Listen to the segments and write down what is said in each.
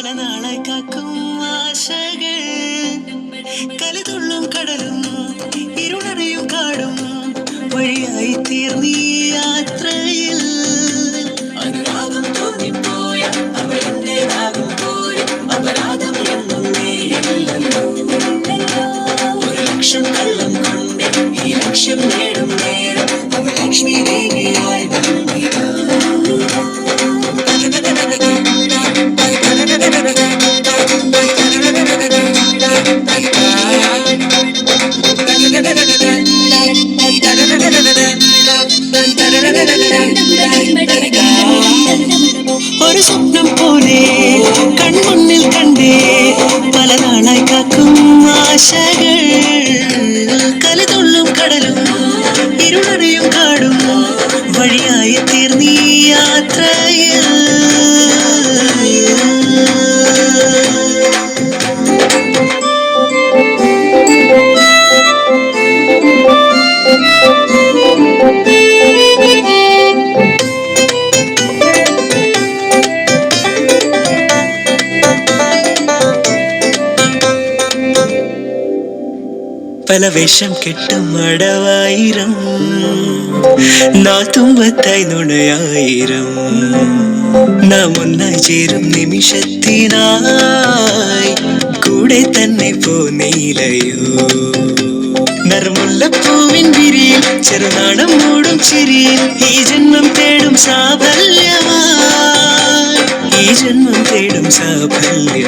പല നാളായി കാക്കും ആശകൾ കലതുള്ളും കടലും ഇരുളറിയും കാടും വഴിയായി തീർന്നീ യാത്രയിൽ അനുരാഗം തോന്നിപ്പോയ അവളെന്റേതാകും പോലും അപരാധം എന്നും നേരില്ലല്ലോ ഒരു ലക്ഷം കള്ളം കൊണ്ട് ഈ ലക്ഷ്യം നേടും നേരം അവൾ ലക്ഷ്മി ദേവിയായി വന്നിതാ ഒരു സ്വപ്നം പോലെ കൺമുന്നിൽ കണ്ടേ പല നാളായി കാക്കും ആശകൾ കലതുള്ളും കടലും ഇരുളറിയും കാടും വഴിയായി തീർന്നീ യാത്രയിൽ പല വേഷം കെട്ടും അടവായിരം നാത്തുമ്പത്തായി നുണയായിരം നാം ഒന്നായി ചേരും നിമിഷത്തിനായി കൂടെ തന്നെ പോന്നീലയോ നറുമുല്ലപ്പൂവിൻ വിരിയിൽ ചെറുനാടം മൂടും ചിരിയിൽ ഈ ജന്മം തേടും സാഫല്യമായി ഈ ജന്മം തേടും സാഫല്യമായി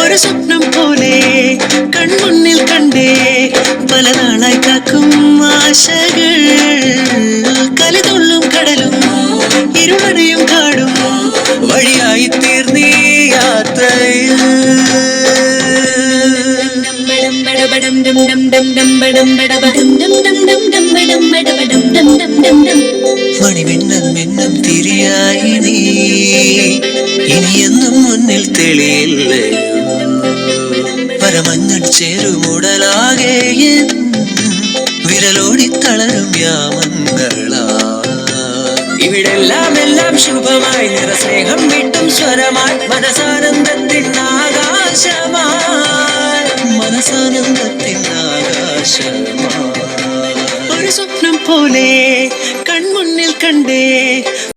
ഒരു സ്വപ്നം പോലെ കൺമുന്നിൽ കണ്ടേ പല നാളായി കാക്കും ആശകൾ കലതുള്ളും കടലും ഇരുളറിയും കാടും വഴിയായി തീർന്നീ യാത്രയിൽ മണിമിന്നം മിന്നം തിരിയായി നീ ഇനിയെന്നും മുന്നിൽ തെളിയില്ലേ പരമഞ്ഞൾ ചേരുമുടലാകെ വിരലോടി തളരും യാമങ്ങളാ ഇവിടെല്ലാം എല്ലാം ശുഭമായി നിറസ്നേഹം വിട്ടും സ്വരമായി മനസാനന്ദത്തിൻ ആകാശമായി മനസാനന്ദത്തിൻ ആകാശമായി ഒരു സ്വപ്നം പോലെ കൺമുന്നിൽ കണ്ടേ